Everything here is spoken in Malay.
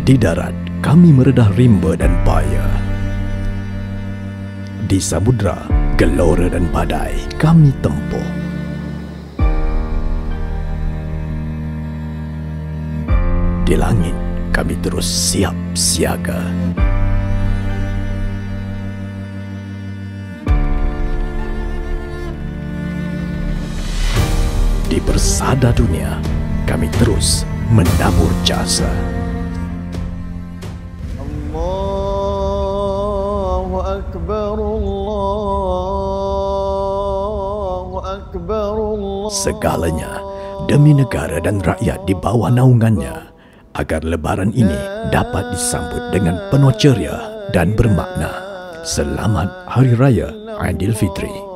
Di darat, kami meredah rimba dan paya. Di samudra, gelora dan badai kami tempuh. Di langit, kami terus siap siaga. Di persada dunia, kami terus menabur jasa. Allahu Akbar, Allahu Akbar, Allah. Segalanya demi negara dan rakyat di bawah naungannya, agar lebaran ini dapat disambut dengan penuh ceria dan bermakna. Selamat Hari Raya Aidilfitri.